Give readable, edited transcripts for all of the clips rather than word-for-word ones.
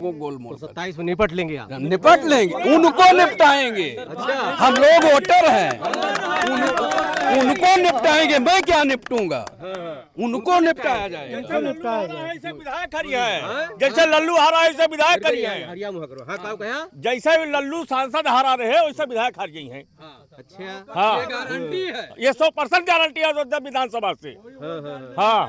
वो गोल मोड़ 27 में निपट लेंगे आप? निपट लेंगे, उनको निपटाएंगे। हम लोग वोटर हैं, उनको निपटाएंगे। मैं क्या निपटूंगा, उनको निपटाया जाएगा। ऐसे विधायक खड़ी है, जैसे लल्लू हारा ऐसे विधायक खड़ी है। जैसे लल्लू सांसद हारा रहे वैसे विधायक हार गई हैं। अच्छा, हाँ, गारंटी है, ये 100% गारंटी है अयोध्या विधानसभा से। हाँ,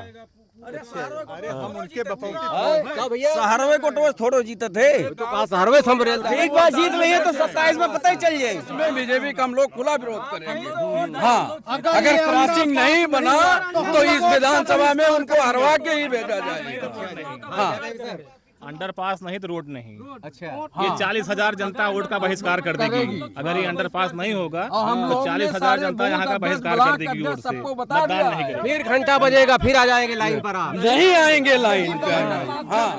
अरे हम उनके भैया सहारवे को तो थोड़ो जीते थे, तो सहारवे संभरेल था। एक बार जीत लिए तो 27 में पता ही चल जाएगा। इसमें बीजेपी का हम लोग खुला विरोध करेंगे। हाँ, अगर क्रॉसिंग नहीं बना तो इस विधानसभा में उनको हरवा के ही भेजा जाएगा। हाँ, अंडरपास नहीं तो रोड नहीं। अच्छा, ये 40,000 जनता वोट का बहिष्कार कर देगी। अगर ये अंडरपास नहीं होगा तो 40,000 जनता यहाँ का बहिष्कार कर देगी वोट से, मतदान नहीं करेगी। फिर घंटा बजेगा, फिर आ जाएंगे लाइन पर आप? नहीं आएंगे लाइन पे। हाँ,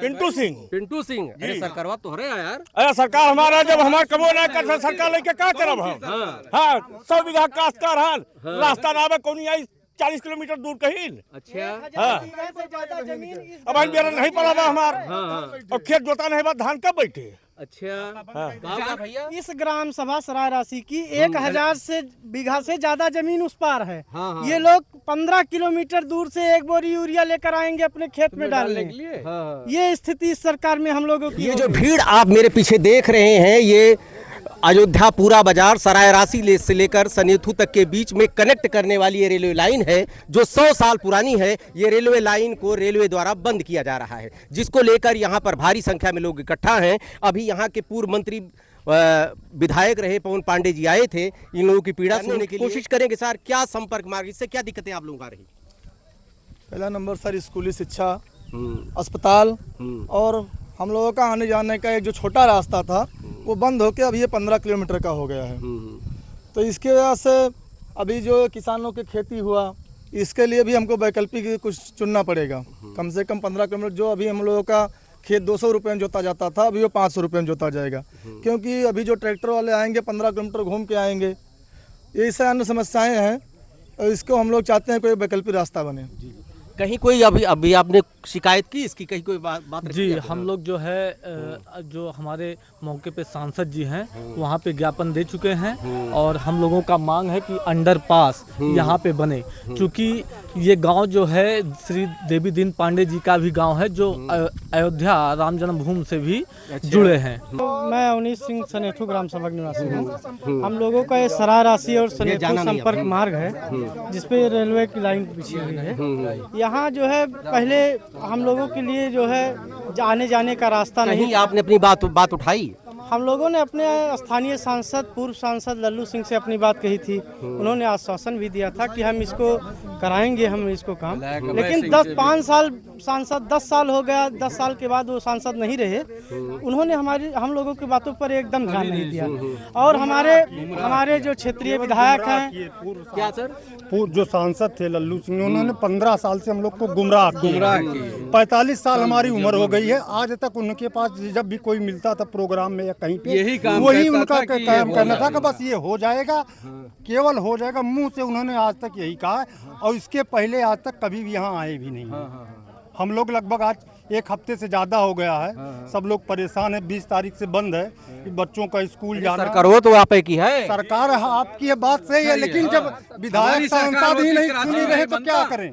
पिंटू सिंह। पिंटू सिंह, अरे सरकारवा तो रहे यार। अरे सरकार हमारा जब हमारा कबो ना कर सरकार लेके क्या करब हम। हाँ, 100 बीघा काश्तकार हाल रास्ता ना कौन आई 40 किलोमीटर दूर कहीं। अच्छा, हाँ, अब मेरा नहीं पड़ा बा हमार। और खेत जोता नहीं बा, धान कब बैठे। अच्छा भैया, इस ग्राम सभा सराय राशि की 1000 से बीघा से ज्यादा जमीन उस पार है। ये लोग 15 किलोमीटर दूर से एक बोरी यूरिया लेकर आएंगे अपने खेत में डालने के लिए। ये स्थिति इस सरकार में हम लोगों की। ये जो भीड़ आप मेरे पीछे देख रहे हैं, ये अयोध्या पूरा बाजार सराय राशि से लेकर सनेथू तक के बीच में कनेक्ट करने वाली ये रेलवे लाइन है, जो 100 साल पुरानी है। ये रेलवे लाइन को रेलवे द्वारा बंद किया जा रहा है, जिसको लेकर यहाँ पर भारी संख्या में लोग इकट्ठा हैं। अभी यहाँ के पूर्व मंत्री विधायक रहे पवन पांडे जी आए थे, इन लोगों की पीड़ा सुनने की कोशिश करेंगे। सर, क्या संपर्क मार्ग, इससे क्या दिक्कतें आप लोगों को आ रही? पहला नंबर सर, स्कूली शिक्षा, अस्पताल और हम लोगों का आने जाने का एक जो छोटा रास्ता था वो बंद होकर अब ये 15 किलोमीटर का हो गया है। तो इसके वजह से अभी जो किसानों की खेती हुआ, इसके लिए भी हमको वैकल्पिक कुछ चुनना पड़ेगा। कम से कम 15 किलोमीटर जो अभी हम लोगों का खेत 200 रुपये में जोता जाता था, अभी वो 500 रुपये में जोता जाएगा। क्योंकि अभी जो ट्रैक्टर वाले आएंगे 15 किलोमीटर घूम के आएंगे। ये अन्य समस्याएँ हैं और इसको हम लोग चाहते हैं कोई वैकल्पिक रास्ता बने। कहीं कोई अभी आपने शिकायत की इसकी, कहीं कोई बात जी? हम लोग जो है जो हमारे मौके पे सांसद जी हैं वहाँ पे ज्ञापन दे चुके हैं और हम लोगों का मांग है कि अंडरपास यहाँ पे बने, क्योंकि ये गांव जो है श्री देवी दीन पांडे जी का भी गांव है, जो अयोध्या राम जन्मभूमि से भी जुड़े हैं। मैं अवनीश सिंह सनेथू ग्राम सभा निवासी हूँ। हम लोगों का ये सराय राशि और सनेथू संपर्क मार्ग है, जिसपे रेलवे की लाइन बिछी हुई है। यहाँ जो है पहले हम लोगों के लिए जो है आने जाने का रास्ता नहीं। आपने अपनी बात उठाई? हम लोगों ने अपने स्थानीय सांसद, पूर्व सांसद लल्लू सिंह से अपनी बात कही थी। उन्होंने आश्वासन भी दिया था कि हम इसको कराएंगे, हम इसको काम। लेकिन 5 साल सांसद, 10 साल हो गया, 10 साल के बाद वो सांसद नहीं रहे। उन्होंने हम लोगों की बातों पर एकदम ध्यान नहीं दिया। और हमारे जो क्षेत्रीय विधायक हैं, क्या सर, पूर्व जो सांसद थे लल्लू सिंह, उन्होंने 15 साल से हम लोग को गुमराह किया। 45 साल हमारी उम्र हो गई है, आज तक उनके पास जब भी कोई मिलता था प्रोग्राम में या कहीं पे, वही उनका काम करना था कि बस ये हो जाएगा, केवल हो जाएगा। मुंह से उन्होंने आज तक यही कहा और इसके पहले आज तक कभी भी यहाँ आए भी नहीं। हम लोग लगभग आज 1 हफ्ते से ज्यादा हो गया है, सब लोग परेशान है। 20 तारीख से बंद है कि बच्चों का स्कूल जाना। सरकार हो तो आप की है, सरकार आपकी ये बात सही है, लेकिन जब विधायक सांसद ही नहीं चुनी रहे तो क्या करें?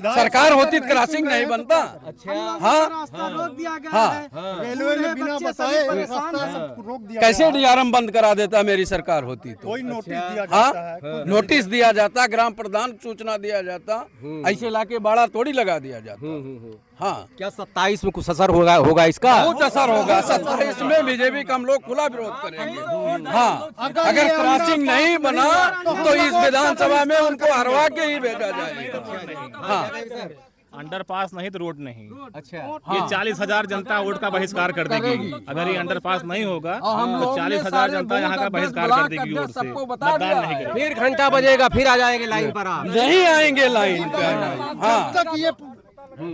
सरकार होती तो क्रॉसिंग नहीं बनता। हाँ, रास्ता रोक दिया गया है। रेलवे ने बिना बताए रास्ता सब रोक दिया। कैसे डीआरएम बंद करा देता मेरी सरकार होती तो? कोई नोटिस दिया जाता है, नोटिस दिया जाता, ग्राम प्रधान सूचना दिया जाता, ऐसे लाके बाड़ा तोड़ी लगा दिया जाता। हाँ, क्या 27 में कुछ असर होगा इसका? बहुत असर होगा। 27 में बीजेपी का हम लोग खुला विरोध करेंगे। हाँ, अगर क्रॉसिंग नहीं बना तो इस विधानसभा में उनको हरवा के ही भेजा जाएगा। हाँ, अंडरपास नहीं तो रोड नहीं। अच्छा, ये 40,000 जनता वोट का बहिष्कार कर देगी। अगर ये अंडरपास नहीं होगा तो 40,000 जनता यहाँ का बहिष्कार कर देगी वोट से, मतदान नहीं करेगी। फिर घंटा बजेगा, फिर आ जाएंगे लाइन पर आप? नहीं आएंगे लाइन पे। हाँ, तक ये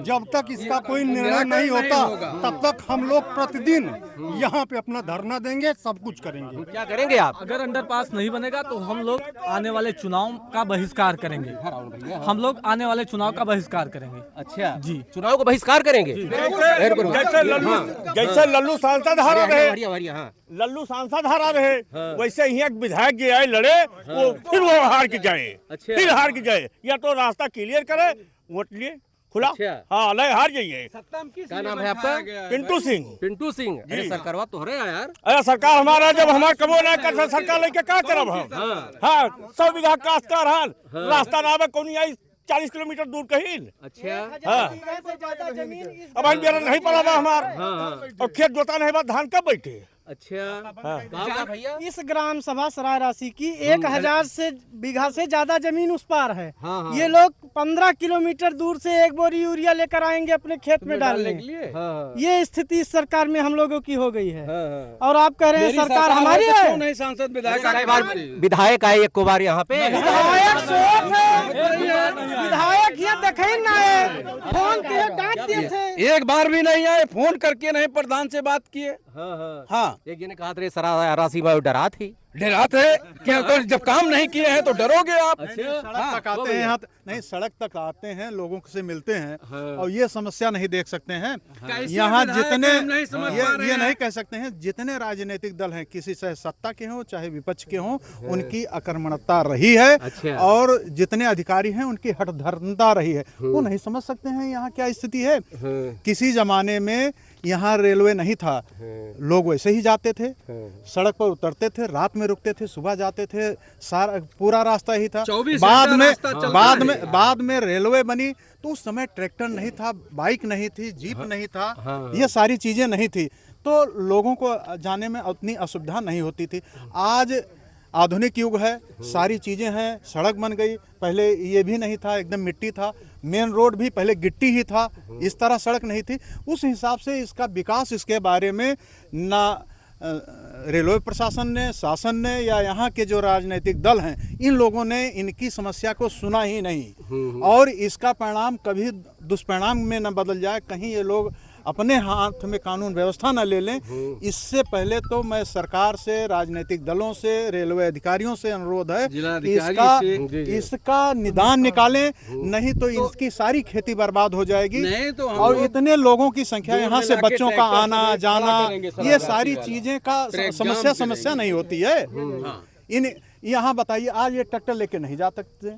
जब तक इसका कोई निर्णय नहीं होता तब तक हम लोग प्रतिदिन यहाँ पे अपना धरना देंगे, सब कुछ करेंगे। क्या करेंगे आप? अगर अंडरपास नहीं बनेगा तो हम लोग आने वाले चुनाव का बहिष्कार करेंगे। हम लोग आने वाले चुनाव का बहिष्कार करेंगे। अच्छा जी, चुनाव को बहिष्कार करेंगे। जैसे लल्लू सांसद हारा रहे, हाँ लल्लू सांसद हारा रहे, वैसे ही एक विधायक जी आए लड़े, वो फिर वो हार के जाए, अच्छा। फिर हार के जाए, या तो रास्ता क्लियर करे, वोट लिए खुला। अच्छा। हाँ, नहीं हार जाइए। क्या नाम है आपका? पिंटू सिंह। पिंटू सिंह। अरे सरकारवा तो रहे यार। अरे सरकार हमारा जब हमार कबो नहीं कर सरकार लेके क्या करब हम? हाँ, 100 बीघा काश्तकार हाल, रास्ता ना आवे कोनी आई 40 किलोमीटर दूर कहीं। अच्छा हाँ, अब हम बेरा नहीं पड़ा बा हमार, और खेत जोता नहीं बा, धान कब बैठे? अच्छा भैया, इस ग्राम सभा सरायरासी की 1000 से बीघा से ज्यादा जमीन उस पार है। ये लोग 15 किलोमीटर दूर से एक बोरी यूरिया लेकर आएंगे अपने खेत में डालने के लिए। ये स्थिति इस सरकार में हम लोगों की हो गई है। और आप कह रहे हैं सरकार हमारी है? नहीं, सांसद विधायक आए एक बार यहाँ पे। विधायक सोच है, विधायक ये देखे ना है, फोन के डांट दिए थे, एक बार भी नहीं आए, फोन करके नहीं प्रधान से बात किए। हाँ, एक जने कहा थे सरायरासी में डरा थी। डरा थे क्या? तो जब काम नहीं किए हैं तो डरोगे आप? सड़क तक आते हैं, नहीं सड़क तक आते हैं, लोगों से मिलते हैं और ये समस्या नहीं देख सकते हैं। यहाँ जितने ये नहीं कह सकते हैं, जितने राजनीतिक दल हैं, किसी से सत्ता के हों चाहे विपक्ष के हों, उनकी आक्रामकता रही है और जितने अधिकारी हैं उनकी हठधर्मता रही है। वो नहीं समझ सकते हैं यहाँ क्या स्थिति है। किसी जमाने में यहाँ रेलवे नहीं था, लोग वैसे ही जाते थे, सड़क पर उतरते थे, रात में रुकते थे, सुबह जाते थे, सारा पूरा रास्ता ही था। बाद में रेलवे बनी तो उस समय ट्रैक्टर नहीं था, बाइक नहीं थी, जीप नहीं था, ये सारी चीजें नहीं थी, तो लोगों को जाने में उतनी असुविधा नहीं होती थी। आज आधुनिक युग है, सारी चीज़ें हैं, सड़क बन गई, पहले ये भी नहीं था, एकदम मिट्टी था, मेन रोड भी पहले गिट्टी ही था, इस तरह सड़क नहीं थी। उस हिसाब से इसका विकास, इसके बारे में ना रेलवे प्रशासन ने, शासन ने या यहाँ के जो राजनीतिक दल हैं, इन लोगों ने इनकी समस्या को सुना ही नहीं और इसका परिणाम कभी दुष्परिणाम में न बदल जाए, कहीं ये लोग अपने हाथ में कानून व्यवस्था न ले लें। इससे पहले तो मैं सरकार से, राजनीतिक दलों से, रेलवे अधिकारियों से अनुरोध है इसका निदान निकालें, नहीं तो इसकी सारी खेती बर्बाद हो जाएगी। तो और इतने लोगों की संख्या, यहाँ से बच्चों का आना जाना, ये सारी चीजें का समस्या नहीं होती है। इन यहाँ बताइए, आज ये ट्रैक्टर लेके नहीं जा सकते,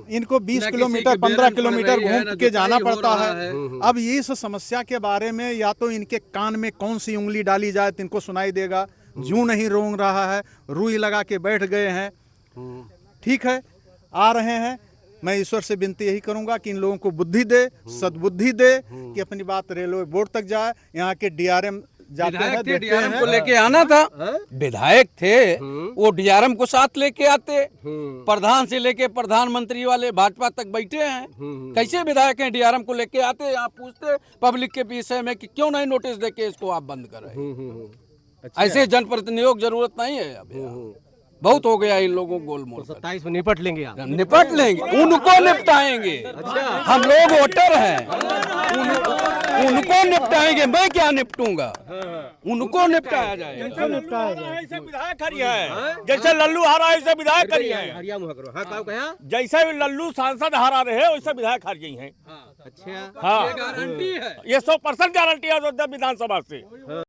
इनको 20 किलोमीटर 15 किलोमीटर घूम के जाना पड़ता है। अब इस समस्या के बारे में या तो इनके कान में कौन सी उंगली डाली जाए तो इनको सुनाई देगा, जूं नहीं रोंग रहा है, रुई लगा के बैठ गए हैं। ठीक है, आ रहे हैं, मैं ईश्वर से विनती यही करूंगा कि इन लोगों को बुद्धि दे, सद्बुद्धि दे कि अपनी बात रेलवे बोर्ड तक जाए। यहाँ के डीआरएम डीआरएम को लेके आना था, विधायक थे, वो डीआरएम को साथ लेके आते, प्रधान से लेके प्रधानमंत्री वाले भाजपा तक बैठे हैं, कैसे विधायक हैं डीआरएम को लेके आते? आप पूछते पब्लिक के विषय में कि क्यों नहीं नोटिस देके इसको आप बंद करें। ऐसे जनप्रतिनिधियों की जरूरत नहीं है, अब बहुत हो गया इन लोगों को गोलमोल। 27 में निपट लेंगे आप? निपट लेंगे, उनको निपटाएंगे। हम लोग वोटर हैं, उनको निपटाएंगे, मैं क्या निपटूंगा, उनको निपटाया जाएगा। ऐसे विधायक खड़ी है, जैसे लल्लू हारा ऐसे विधायक खड़ी है, जैसे लल्लू सांसद हारा रहे वैसे विधायक हार गई हैं। अच्छा, हाँ, गारंटी है, ये 100% गारंटी है विधानसभा से।